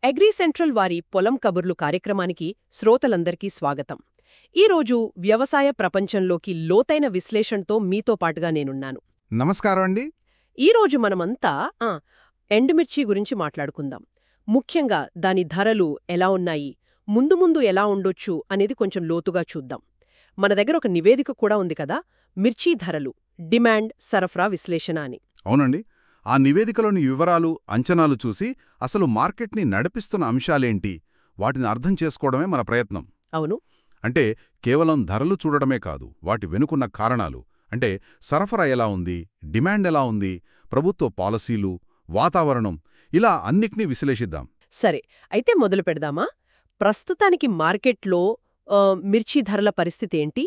Agri central వారి పొలం కబుర్లు కార్యక్రమానికి శ్రోతలందరికీ స్వాగతం. ఈరోజు వ్యవసాయ ప్రపంచంలోకి లోతైన విశ్లేషణతో మీతో పాటుగా నేనున్నాను. నమస్కారం అండి. ఈరోజు మనమంతా ఎండుమిర్చి గురించి మాట్లాడుకుందాం. ముఖ్యంగా దాని ధరలు ఎలా ఉన్నాయి, ముందు ముందు ఎలా ఉండొచ్చు అనేది కొంచెం లోతుగా చూద్దాం. మన దగ్గర ఒక నివేదిక కూడా ఉంది కదా, మిర్చి ధరలు, డిమాండ్, సరఫరా విశ్లేషణ అని. అవునండి. ఆ నివేదికలోని వివరాలు, అంచనాలు చూసి అసలు మార్కెట్ని నడిపిస్తున్న అంశాలేంటి, వాటిని అర్థం చేసుకోవడమే మన ప్రయత్నం. అవును. అంటే కేవలం ధరలు చూడడమే కాదు, వాటి వెనుకున్న కారణాలు, అంటే సరఫరా ఎలా ఉంది, డిమాండ్ ఎలా ఉంది, ప్రభుత్వ పాలసీలు, వాతావరణం, ఇలా అన్నిటినీ విశ్లేషిద్దాం. సరే, అయితే మొదలు పెడదామా? ప్రస్తుతానికి మార్కెట్లో మిర్చి ధరల పరిస్థితి ఏంటి?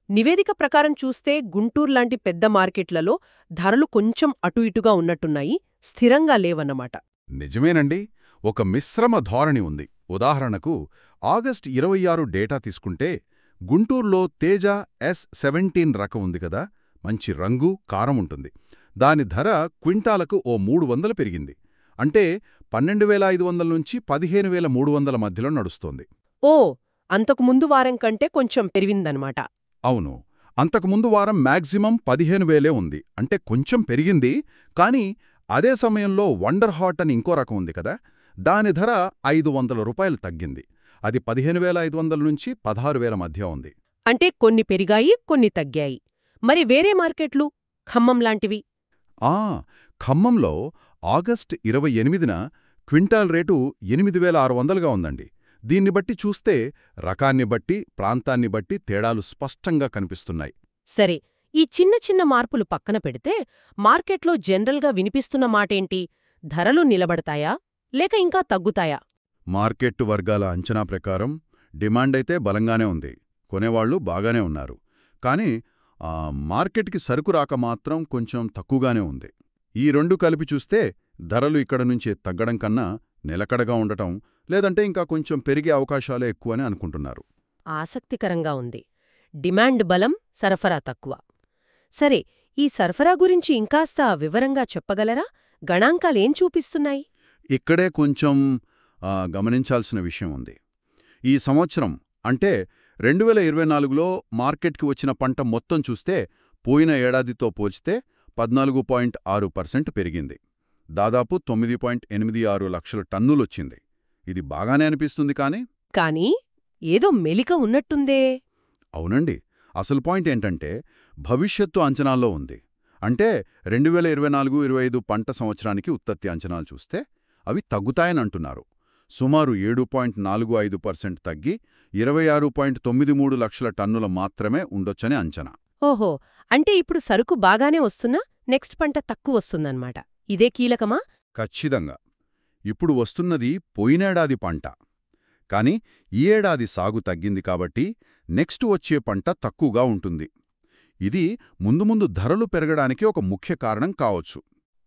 నివేదిక ప్రకారం చూస్తే గుంటూరు లాంటి పెద్ద మార్కెట్లలో ధరలు కొంచెం అటు ఇటుగా ఉన్నట్టున్నాయి, స్థిరంగా లేవన్నమాట. నిజమేనండి. ఒక మిశ్రమ ధోరణి ఉంది. ఉదాహరణకు ఆగస్టు 26 డేటా తీసుకుంటే గుంటూరులో తేజ S17 రకం ఉంది కదా, మంచి రంగు, కారం ఉంటుంది. దాని ధర క్వింటాలకు ఓ 300 పెరిగింది. అంటే 12,500 నుంచి 15,300 మధ్యలో నడుస్తోంది. ఓ, అంతకు ముందు వారం కంటే కొంచెం పెరిగిందన్నమాట. అవును. అంతకుముందు వారం మ్యాక్సిమం 15,000 ఉంది. అంటే కొంచెం పెరిగింది. కానీ అదే సమయంలో వండర్ హాట్ అని ఇంకో రకం ఉంది కదా, దాని ధర 500 రూపాయలు తగ్గింది. అది 15,500 నుంచి 16,000 మధ్య ఉంది. అంటే కొన్ని పెరిగాయి, కొన్ని తగ్గాయి. మరి వేరే మార్కెట్లు, ఖమ్మం లాంటివి? ఖమ్మంలో ఆగస్టు 28న క్వింటాల్ రేటు 8,600గా ఉందండి. దీన్ని బట్టి చూస్తే రకాన్ని బట్టి, ప్రాంతాన్ని బట్టి తేడాలు స్పష్టంగా కనిపిస్తున్నాయి. సరే, ఈ చిన్న చిన్న మార్పులు పక్కన పెడితే మార్కెట్లో జనరల్గా వినిపిస్తున్న మాటేంటి? ధరలు నిలబడతాయా లేక ఇంకా తగ్గుతాయా? మార్కెట్టు వర్గాల అంచనా ప్రకారం డిమాండైతే బలంగానే ఉంది, కొనేవాళ్లు బాగానే ఉన్నారు. కానీ మార్కెట్కి సరుకు రాక మాత్రం కొంచెం తక్కువగానే ఉంది. ఈ రెండు కలిపి చూస్తే ధరలు ఇక్కడ నుంచి తగ్గడం కన్నా నిలకడగా ఉండటం, లేదంటే ఇంకా కొంచెం పెరిగే అవకాశాలే ఎక్కువని అనుకుంటున్నారు. ఆసక్తికరంగా ఉంది. డిమాండ్ బలం, సరఫరా తక్కువ. సరే, ఈ సరఫరా గురించి ఇంకాస్త వివరంగా చెప్పగలరా? గణాంకాలేం చూపిస్తున్నాయి? ఇక్కడే కొంచెం గమనించాల్సిన విషయం ఉంది. ఈ సంవత్సరం అంటే 2024లో మార్కెట్కి వచ్చిన పంట మొత్తం చూస్తే పోయిన ఏడాదితో పోల్చితే 14.6% పెరిగింది. దాదాపు 9.86 లక్షల టన్నులొచ్చింది. ఇది బాగానే అనిపిస్తుంది కానీ ఏదో మెలిక ఉన్నట్టుందే. అవునండి. అసలు పాయింట్ ఏంటంటే భవిష్యత్తు అంచనాల్లో ఉంది. అంటే 2024-25 పంట సంవత్సరానికి ఉత్పత్తి అంచనాలు చూస్తే అవి తగ్గుతాయనంటున్నారు. సుమారు 7.45% తగ్గి 26.93 లక్షల టన్నుల మాత్రమే ఉండొచ్చని అంచనా. ఓహో, అంటే ఇప్పుడు సరుకు బాగానే వస్తున్నా నెక్స్ట్ పంట తక్కువ వస్తుందన్నమాట. ఇదే కీలకమా? ఖచ్చితంగా. ఇప్పుడు వస్తున్నది పోయినేడాది పంట. కాని ఈ ఏడాది సాగు తగ్గింది కాబట్టి నెక్స్ట్ వచ్చే పంట తక్కువగా ఉంటుంది. ఇది ముందు ముందు ధరలు పెరగడానికి ఒక ముఖ్య కారణం కావచ్చు.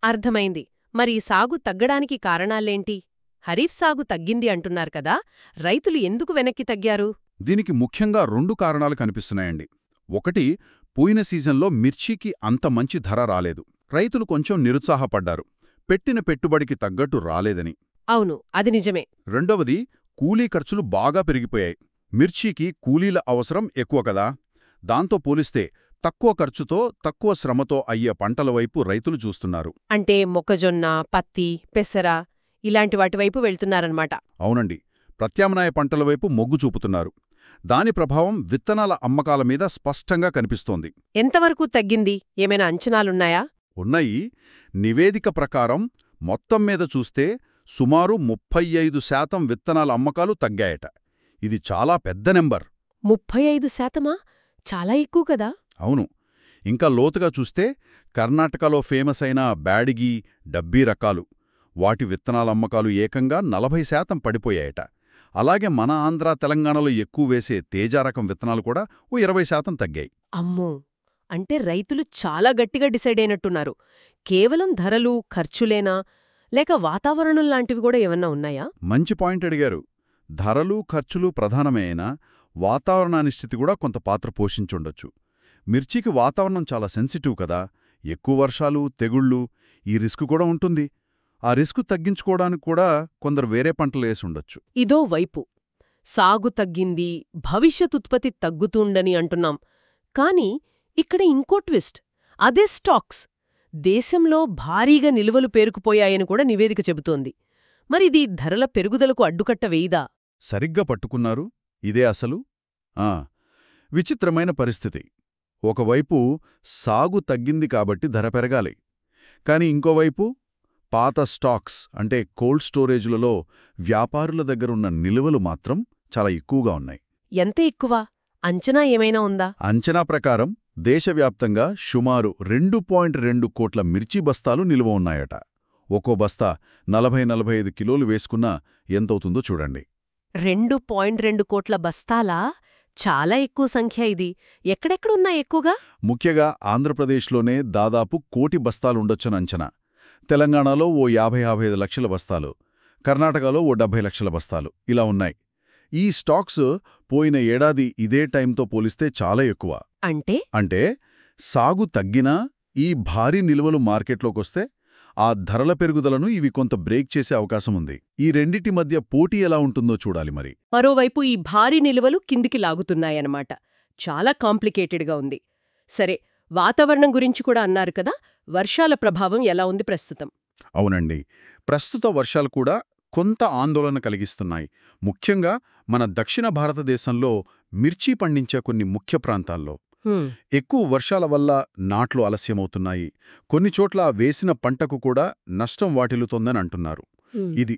అర్థమైంది. మరి ఈ సాగు తగ్గడానికి కారణాలేంటి? ఖరీఫ్ సాగు తగ్గింది అంటున్నారు కదా, రైతులు ఎందుకు వెనక్కి తగ్గారు? దీనికి ముఖ్యంగా 2 కారణాలు కనిపిస్తున్నాయండి. ఒకటి, పోయిన సీజన్లో మిర్చికి అంత మంచి ధర రాలేదు. రైతులు కొంచెం నిరుత్సాహపడ్డారు, పెట్టిన పెట్టుబడికి తగ్గట్టు రాలేదని. అవును, అది నిజమే. రెండవది, కూలీ ఖర్చులు బాగా పెరిగిపోయాయి. మిర్చికి కూలీల అవసరం ఎక్కువ కదా, దాంతో పోలిస్తే తక్కువ ఖర్చుతో, తక్కువ శ్రమతో అయ్యే పంటల వైపు రైతులు చూస్తున్నారు. అంటే మొక్కజొన్న, పత్తి, పెసర ఇలాంటి వాటి వైపు వెళ్తున్నారన్నమాట. అవునండి. ప్రత్యామ్నాయ పంటల వైపు మొగ్గు చూపుతున్నారు. దాని ప్రభావం విత్తనాల అమ్మకాల మీద స్పష్టంగా కనిపిస్తోంది. ఎంతవరకు తగ్గింది? ఏమైనా అంచనాలున్నాయా? ఉన్నాయి. నివేదిక ప్రకారం మొత్తం మీద చూస్తే సుమారు 35% విత్తనాల అమ్మకాలు తగ్గాయట. ఇది చాలా పెద్ద నెంబర్. 35%? చాలా ఎక్కువ కదా? అవును. ఇంకా లోతుగా చూస్తే కర్ణాటకలో ఫేమస్ అయిన బ్యాడిగి, డబ్బీ రకాలు, వాటి విత్తనాల అమ్మకాలు ఏకంగా 40% పడిపోయాయట. అలాగే మన ఆంధ్ర, తెలంగాణలో ఎక్కువ వేసే తేజ రకం విత్తనాలు కూడా ఓ 20% తగ్గాయి. అమ్మో, అంటే రైతులు చాలా గట్టిగా డిసైడ్ అయినట్టున్నారు. కేవలం ధరలు, ఖర్చులేనా లేక వాతావరణం లాంటివి కూడా ఏమన్నా ఉన్నాయా? మంచి పాయింట్ అడిగారు. ధరలు, ఖర్చులు ప్రధానమే అయినా వాతావరణ అనిశ్చితి కూడా కొంత పాత్ర పోషించుండొచ్చు. మిర్చికి వాతావరణం చాలా సెన్సిటివ్ కదా, ఎక్కువ వర్షాలు, తెగుళ్ళు, ఈ రిస్క్ కూడా ఉంటుంది. ఆ రిస్క్ తగ్గించుకోవడానికి కూడా కొందరు వేరే పంటలు వేసుండొచ్చు. ఇదో వైపు సాగు తగ్గింది, భవిష్యత్ ఉత్పత్తి తగ్గుతుండని అంటున్నాం. కానీ ఇక్కడ ఇంకో ట్విస్ట్, అదే స్టాక్స్ దేశంలో భారీగా నిల్వలు పేరుకుపోయాయని కూడా నివేదిక చెబుతోంది. మరిది ధరల పెరుగుదలకు అడ్డుకట్ట వేయిదా? సరిగ్గా పట్టుకున్నారు. ఇదే అసలు విచిత్రమైన పరిస్థితి. ఒకవైపు సాగు తగ్గింది కాబట్టి ధర పెరగాలి. కాని ఇంకోవైపు పాత స్టాక్స్ అంటే కోల్డ్ స్టోరేజ్లలో వ్యాపారుల దగ్గరున్న నిలువలు మాత్రం చాలా ఎక్కువగా ఉన్నాయి. ఎంత ఎక్కువ? అంచనా ఏమైనా ఉందా? అంచనా ప్రకారం దేశవ్యాప్తంగా సుమారు 2.2 కోట్ల మిర్చి బస్తాలు నిలువ ఉన్నాయట. ఒక్కో బస్తా 40-45 కిలోలు వేసుకున్నా ఎంతవుతుందో చూడండి. 2.2 కోట్ల బస్తాలా? చాలా ఎక్కువ సంఖ్య ఇది. ఎక్కడెక్కడున్నా ఎక్కువగా? ముఖ్యంగా ఆంధ్రప్రదేశ్లోనే దాదాపు 1 కోటి బస్తాలుండొచ్చని అంచనా. తెలంగాణలో ఓ 50-55 లక్షల బస్తాలు, కర్ణాటకలో ఓ 70 లక్షల బస్తాలు ఇలా ఉన్నాయి. ఈ స్టాక్స్ పోయిన ఏడాది ఇదే టైంతో పోలిస్తే చాలా ఎక్కువ. అంటే సాగు తగ్గినా ఈ భారీ నిల్వలు మార్కెట్లోకొస్తే ఆ ధరల పెరుగుదలను ఇవి కొంత బ్రేక్ చేసే అవకాశముంది. ఈ రెండిటి మధ్య పోటీ ఎలా ఉంటుందో చూడాలి మరి. మరోవైపు ఈ భారీ నిలువలు కిందికి లాగుతున్నాయన్నమాట. చాలా కాంప్లికేటెడ్గా ఉంది. సరే, వాతావరణం గురించి కూడా అన్నారు కదా, వర్షాల ప్రభావం ఎలా ఉంది ప్రస్తుతం? అవునండి, ప్రస్తుత వర్షాలు కూడా కొంత ఆందోళన కలిగిస్తున్నాయి. ముఖ్యంగా మన దక్షిణ భారతదేశంలో మిర్చి పండించే కొన్ని ముఖ్య ప్రాంతాల్లో. ఎక్కువ వర్షాల వల్ల నాట్లు ఆలస్యమవుతున్నాయి. కొన్ని చోట్ల వేసిన పంటకు కూడా నష్టం వాటిల్లుతోందని అంటున్నారు. ఇది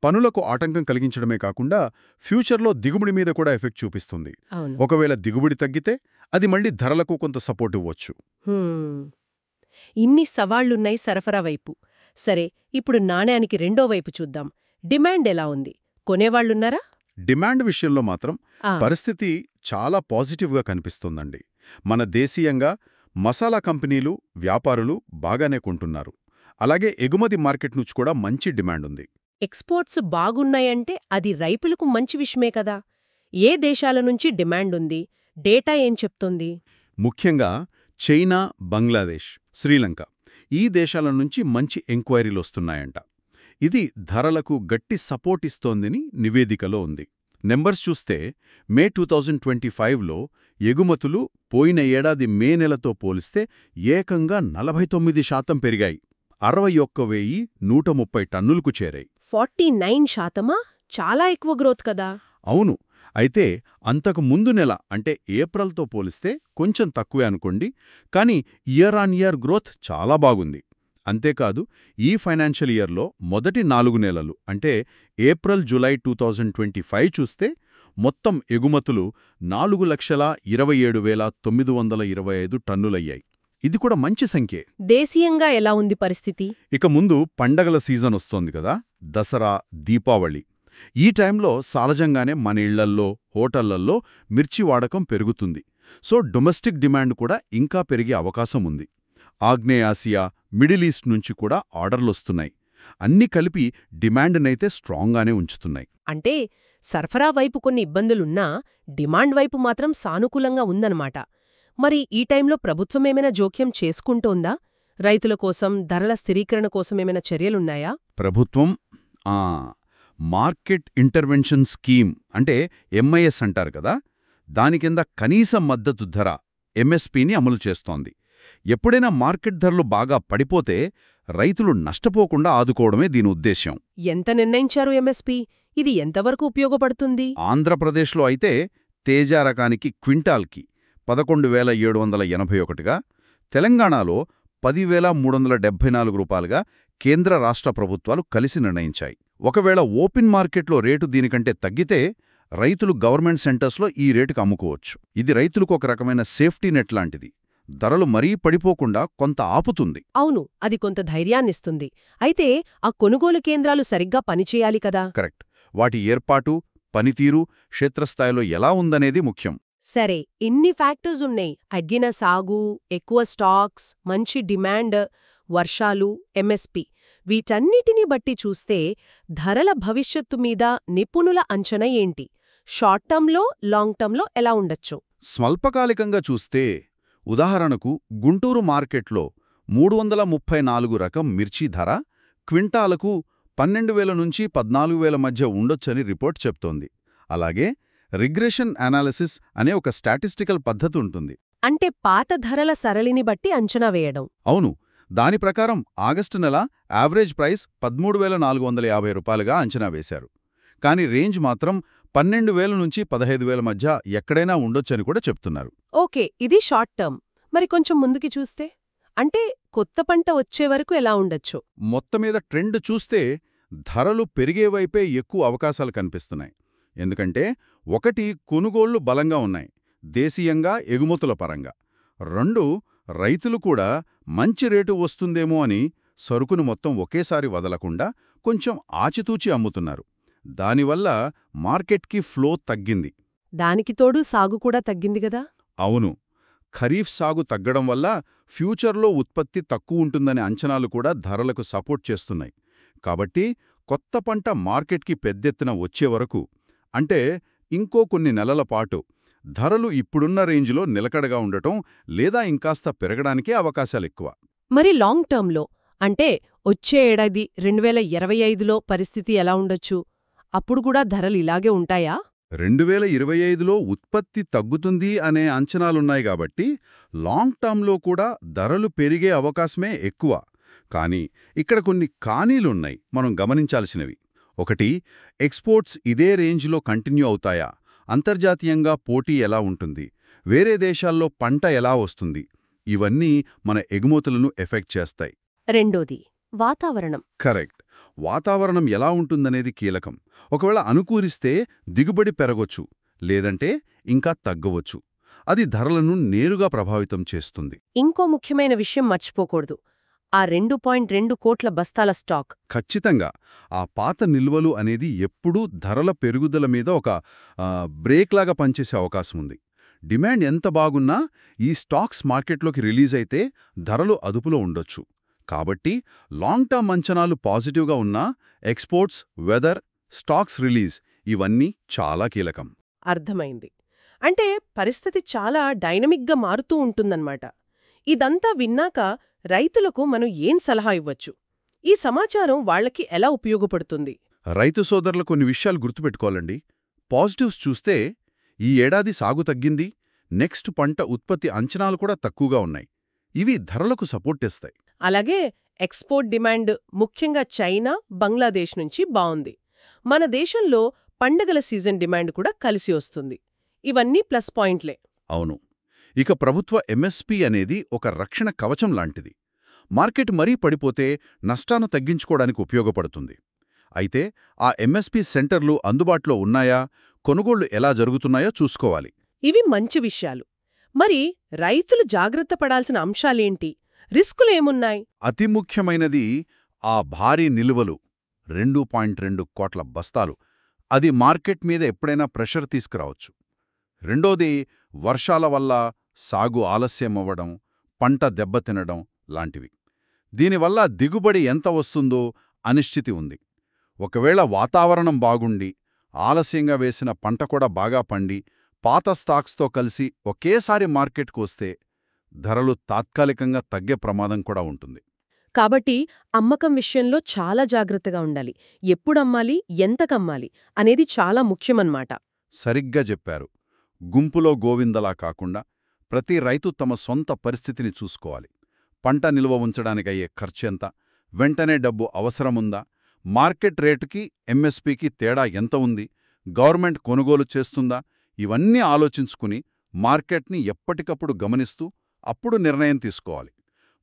పనులకు ఆటంకం కలిగించడమే కాకుండా ఫ్యూచర్లో దిగుబడి మీద కూడా ఎఫెక్ట్ చూపిస్తుంది. ఒకవేళ దిగుబడి తగ్గితే అది మళ్ళీ ధరలకు కొంత సపోర్ట్ ఇవ్వచ్చు. ఇన్ని సవాళ్లున్నాయి సరఫరా వైపు. సరే, ఇప్పుడు నాణ్యానికి రెండో వైపు చూద్దాం. డిమాండ్ ఎలా ఉంది? కొనేవాళ్లున్నారా? డిమాండ్ విషయంలో మాత్రం పరిస్థితి చాలా పాజిటివ్గా కనిపిస్తోందండి. మన దేశీయంగా మసాలా కంపెనీలు, వ్యాపారులు బాగానే కొంటున్నారు. అలాగే ఎగుమతి మార్కెట్ నుంచి కూడా మంచి డిమాండ్ ఉంది. ఎక్స్పోర్ట్స్ బాగున్నాయంటే అది రైతులకు మంచి విషయమే కదా. ఏ దేశాల నుంచి డిమాండ్ ఉంది? డేటా ఏం చెప్తోంది? ముఖ్యంగా చైనా, బంగ్లాదేశ్, శ్రీలంక ఈ దేశాల నుంచి మంచి ఎంక్వైరీలొస్తున్నాయంట. ఇది ధరలకు గట్టి సపోర్ట్ ఇస్తోందని నివేదికలో ఉంది. నెంబర్స్ చూస్తే మే 2025లో ఎగుమతులు పోయిన ఏడాది మే నెలతో పోలిస్తే ఏకంగా 49% పెరిగాయి. 61,130 టన్నులకు చేరాయి. 49%? చాలా ఎక్కువ గ్రోత్ కదా. అవును, అయితే అంతకు ముందు నెల అంటే ఏప్రిల్తో పోలిస్తే కొంచెం తక్కువే అనుకోండి. కానీ ఇయర్ ఆన్ ఇయర్ గ్రోత్ చాలా బాగుంది. అంతేకాదు, ఈ ఫైనాన్షియల్ ఇయర్లో మొదటి 4 నెలలు అంటే ఏప్రిల్ జులై 2025 చూస్తే మొత్తం ఎగుమతులు 4,27,925 టన్నులయ్యాయి. ఇది కూడా మంచి సంఖ్యే. దేశీయంగా ఎలా ఉంది పరిస్థితి? ఇక ముందు పండగల సీజన్ వస్తోంది కదా, దసరా, దీపావళి. ఈ టైంలో సహజంగానే మన ఇళ్లల్లో, హోటళ్లల్లో మిర్చి వాడకం పెరుగుతుంది. సో డొమెస్టిక్ డిమాండ్ కూడా ఇంకా పెరిగే అవకాశం ఉంది. ఆగ్నేయాసియా, మిడిల్ ఈస్ట్ నుంచి కూడా ఆర్డర్లొస్తున్నాయి. అన్నీ కలిపి డిమాండ్నైతే స్ట్రాంగ్గానే ఉంచుతున్నాయి. అంటే సరఫరా వైపు కొన్ని ఇబ్బందులున్నా డిమాండ్ వైపు మాత్రం సానుకూలంగా ఉందన్నమాట. మరి ఈ టైంలో ప్రభుత్వమేమైనా జోక్యం చేసుకుంటోందా? రైతుల కోసం, ధరల స్థిరీకరణ కోసం ఏమైనా చర్యలున్నాయా? ప్రభుత్వం మార్కెట్ ఇంటర్వెన్షన్ స్కీమ్ అంటే ఎంఐఎస్ అంటారు కదా, దాని కింద కనీస మద్దతు ధర ఎంఎస్పీని అమలు చేస్తోంది. ఎప్పుడైనా మార్కెట్ ధరలు బాగా పడిపోతే రైతులు నష్టపోకుండా ఆదుకోవడమే దీని ఉద్దేశ్యం. ఎంత నిర్ణయించారు ఎంఎస్పీ? ఇది ఎంతవరకు ఉపయోగపడుతుంది? ఆంధ్రప్రదేశ్లో అయితే తేజ రకానికి క్వింటాల్కి 11,781గా, తెలంగాణలో 10,374 రూపాయలుగా కేంద్ర రాష్ట్ర ప్రభుత్వాలు కలిసి నిర్ణయించాయి. ఒకవేళ ఓపెన్ మార్కెట్లో రేటు దీనికంటే తగ్గితే రైతులు గవర్నమెంట్ సెంటర్స్లో ఈ రేటుకు అమ్ముకోవచ్చు. ఇది రైతులకు ఒక రకమైన సేఫ్టీ నెట్ లాంటిది. ధరలు మరీ పడిపోకుండా కొంత ఆపుతుంది. అవును, అది కొంత ధైర్యాన్నిస్తుంది. అయితే ఆ కొనుగోలు కేంద్రాలు సరిగ్గా పనిచేయాలి కదా. కరెక్ట్. వాటి ఏర్పాటు, పనితీరు క్షేత్రస్థాయిలో ఎలా ఉందనేది ముఖ్యం. సరే, ఇన్ని ఫ్యాక్టర్స్ ఉన్నాయి. అగ్గిన సాగు, ఎక్కువ స్టాక్స్, మంచి డిమాండ్, వర్షాలు, ఎంఎస్పీ. వీటన్నిటినీ బట్టి చూస్తే ధరల భవిష్యత్తు మీద నిపుణుల అంచనా ఏంటి? షార్ట్ టర్మ్లో, లాంగ్ టర్మ్లో ఎలా ఉండొచ్చు? స్వల్పకాలికంగా చూస్తే ఉదాహరణకు గుంటూరు మార్కెట్లో 334 రకం మిర్చి ధర క్వింటాలకు 12,000 నుంచి 14,000 మధ్య ఉండొచ్చని రిపోర్ట్ చెప్తోంది. అలాగే రిగ్రెషన్ అనాలిసిస్ అనే ఒక స్టాటిస్టికల్ పద్ధతి ఉంటుంది. అంటే పాత ధరల సరళిని బట్టి అంచనా వేయడం. అవును, దాని ప్రకారం ఆగస్టు నెల యావరేజ్ ప్రైస్ 13,450 రూపాయలుగా అంచనా వేశారు. కానీ రేంజ్ మాత్రం 12,000 నుంచి 15,000 మధ్య ఎక్కడైనా ఉండొచ్చని కూడా చెప్తున్నారు. ఓకే, ఇది షార్ట్ టర్మ్. మరి కొంచెం ముందుకి చూస్తే అంటే కొత్త పంట వచ్చే వరకు ఎలా ఉండొచ్చు? మొత్తమీద ట్రెండ్ చూస్తే ధరలు పెరిగేవైపే ఎక్కువ అవకాశాలు కనిపిస్తున్నాయి. ఎందుకంటే 1 కొనుగోళ్లు బలంగా ఉన్నాయి, దేశీయంగా ఎగుమతుల పరంగా. 2 రైతులు కూడా మంచి రేటు వస్తుందేమో అని సరుకును మొత్తం ఒకేసారి వదలకుండా కొంచెం ఆచితూచి అమ్ముతున్నారు. దానివల్ల మార్కెట్కి ఫ్లో తగ్గింది. దానికి తోడు సాగు కూడా తగ్గింది గదా? అవును, ఖరీఫ్ సాగు తగ్గడం వల్ల ఫ్యూచర్లో ఉత్పత్తి తక్కువుంటుందనే అంచనాలు కూడా ధరలకు సపోర్ట్ చేస్తున్నాయి. కాబట్టి కొత్త పంట మార్కెట్కి పెద్దెత్తున వచ్చే వరకు, అంటే ఇంకో కొన్ని నెలల పాటు, ధరలు ఇప్పుడున్న రేంజ్లో నిలకడగా ఉండటం లేదా ఇంకాస్త పెరగడానికే అవకాశాలెక్కువ. మరి లాంగ్ టర్మ్లో అంటే వచ్చే ఏడాది 2025లో పరిస్థితి ఎలా ఉండొచ్చు? అప్పుడు కూడా ధరలు ఇలాగే ఉంటాయా? 2025లో ఉత్పత్తి తగ్గుతుంది అనే అంచనాలున్నాయి కాబట్టి లాంగ్ టర్మ్లో కూడా ధరలు పెరిగే అవకాశమే ఎక్కువ. కానీ ఇక్కడ కొన్ని కానీలున్నాయి మనం గమనించాల్సినవి. 1, ఎక్స్పోర్ట్స్ ఇదే రేంజ్లో కంటిన్యూ అవుతాయా? అంతర్జాతీయంగా పోటీ ఎలా ఉంటుంది? వేరే దేశాల్లో పంట ఎలా వస్తుంది? ఇవన్నీ మన ఎగుమతులను ఎఫెక్ట్ చేస్తాయి. రెండోది వాతావరణం. కరెక్ట్. వాతావరణం ఎలా ఉంటుందనేది కీలకం. ఒకవేళ అనుకూలిస్తే దిగుబడి పెరగొచ్చు, లేదంటే ఇంకా తగ్గవచ్చు. అది ధరలను నేరుగా ప్రభావితం చేస్తుంది. ఇంకో ముఖ్యమైన విషయం మర్చిపోకూడదు, ఆ 2.2 కోట్ల బస్తాల స్టాక్. ఖచ్చితంగా ఆ పాత నిల్వలు అనేది ఎప్పుడూ ధరల పెరుగుదల మీద ఒక బ్రేక్లాగా పనిచేసే అవకాశం ఉంది. డిమాండ్ ఎంత బాగున్నా ఈ స్టాక్స్ మార్కెట్లోకి రిలీజ్ అయితే ధరలు అదుపులో ఉండొచ్చు. కాబట్టి లాంగ్ టర్మ్ అంచనాలు పాజిటివ్గా ఉన్నా ఎక్స్పోర్ట్స్, వెదర్, స్టాక్స్ రిలీజ్ ఇవన్నీ చాలా కీలకం. అర్థమైంది. అంటే పరిస్థితి చాలా డైనమిక్గా మారుతూ ఉంటుందన్నమాట. ఇదంతా విన్నాక రైతులకు మనం ఏం సలహా ఇవ్వచ్చు? ఈ సమాచారం వాళ్లకి ఎలా ఉపయోగపడుతుంది? రైతు సోదరులు కొన్ని విషయాలు గుర్తుపెట్టుకోవాలండి. పాజిటివ్స్ చూస్తే ఈ ఏడాది సాగు తగ్గింది, నెక్స్ట్ పంట ఉత్పత్తి అంచనాలు కూడా తక్కువగా ఉన్నాయి. ఇవి ధరలకు సపోర్ట్ ఇస్తాయి. అలాగే ఎక్స్పోర్ట్ డిమాండ్ ముఖ్యంగా చైనా, బంగ్లాదేశ్ నుంచి బావుంది. మన దేశంలో పండగల సీజన్ డిమాండ్ కూడా కలిసి వస్తుంది. ఇవన్నీ ప్లస్ పాయింట్లే. అవును. ఇక ప్రభుత్వ ఎంఎస్పీ అనేది ఒక రక్షణ కవచం లాంటిది. మార్కెట్ మరీ పడిపోతే నష్టాన్ని తగ్గించుకోవడానికి ఉపయోగపడుతుంది. అయితే ఆ ఎంఎస్పీ సెంటర్లు అందుబాటులో ఉన్నాయా, కొనుగోళ్లు ఎలా జరుగుతున్నాయో చూసుకోవాలి. ఇవి మంచి విషయాలు. మరి రైతులు జాగ్రత్త పడాల్సిన అంశాలేంటి? రిస్కులేమున్నాయి? అతి ముఖ్యమైనది ఆ భారీ నిలువలు, 2.2 కోట్ల బస్తాలు. అది మార్కెట్ మీద ఎప్పుడైనా ప్రెషర్ తీసుకురావచ్చు. రెండోది వర్షాల వల్ల సాగు ఆలస్యమవ్వడం, పంట దెబ్బతినడం లాంటివి. దీనివల్ల దిగుబడి ఎంత వస్తుందో అనిశ్చితి ఉంది. ఒకవేళ వాతావరణం బాగుండి ఆలస్యంగా వేసిన పంట కూడా బాగా పండి పాత స్టాక్స్తో కలిసి ఒకేసారి మార్కెట్కు వస్తే ధరలు తాత్కాలికంగా తగ్గే ప్రమాదం కూడా ఉంటుంది. కాబట్టి అమ్మకం విషయంలో చాలా జాగ్రత్తగా ఉండాలి. ఎప్పుడమ్మాలి, ఎంతకమ్మాలి అనేది చాలా ముఖ్యమన్నమాట. సరిగ్గా చెప్పారు. గుంపులో గోవిందలా కాకుండా ప్రతి రైతు తమ సొంత పరిస్థితిని చూసుకోవాలి. పంట నిల్వ ఉంచడానికయ్యే ఖర్చెంత, వెంటనే డబ్బు అవసరముందా, మార్కెట్ రేటుకి ఎంఎస్పీకి తేడా ఎంత ఉంది, గవర్నమెంట్ కొనుగోలు చేస్తుందా, ఇవన్నీ ఆలోచించుకుని మార్కెట్ని ఎప్పటికప్పుడు గమనిస్తూ అప్పుడు నిర్ణయం తీసుకోవాలి.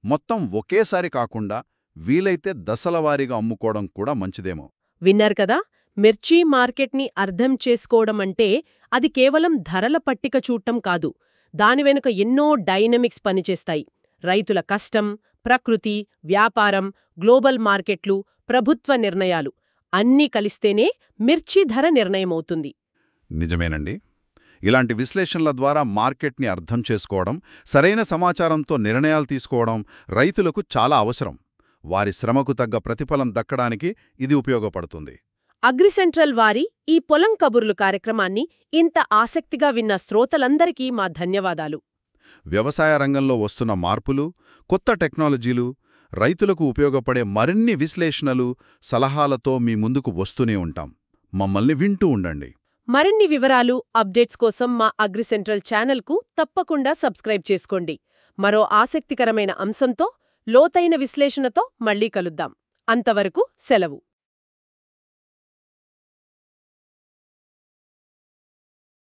మొత్తం ఒకేసారి కాకుండా వీలైతే దశలవారీగా అమ్ముకోవడం కూడా మంచిదేమో. విన్నారు కదా, మిర్చి మార్కెట్ని అర్థం చేసుకోవడమంటే అది కేవలం ధరల పట్టిక చూడటం కాదు. దాని వెనుక ఎన్నో డైనమిక్స్ పనిచేస్తాయి. రైతుల కష్టం, ప్రకృతి, వ్యాపారం, గ్లోబల్ మార్కెట్లు, ప్రభుత్వ నిర్ణయాలు అన్నీ కలిస్తేనే మిర్చి ధర నిర్ణయమవుతుంది. నిజమేనండి. ఇలాంటి విశ్లేషణల ద్వారా మార్కెట్ని అర్థం చేసుకోవడం, సరైన సమాచారంతో నిర్ణయాలు తీసుకోవడం రైతులకు చాలా అవసరం. వారి శ్రమకు తగ్గ ప్రతిఫలం దక్కడానికి ఇది ఉపయోగపడుతుంది. అగ్రిసెంట్రల్ వారి ఈ పొలం కబుర్లు కార్యక్రమాన్ని ఇంత ఆసక్తిగా విన్న శ్రోతలందరికీ మా ధన్యవాదాలు. వ్యవసాయ రంగంలో వస్తున్న మార్పులు, కొత్త టెక్నాలజీలు, రైతులకు ఉపయోగపడే మరిన్ని విశ్లేషణలు, సలహాలతో మీ ముందుకు వస్తూనే ఉంటాం. మమ్మల్ని వింటూ ఉండండి. మరిన్ని వివరాలు, అప్డేట్స్ కోసం మా అగ్రిసెంట్రల్ ఛానల్కు తప్పకుండా సబ్స్క్రైబ్ చేసుకోండి. మరో ఆసక్తికరమైన అంశంతో, లోతైన విశ్లేషణతో మళ్ళీ కలుద్దాం. అంతవరకు సెలవు.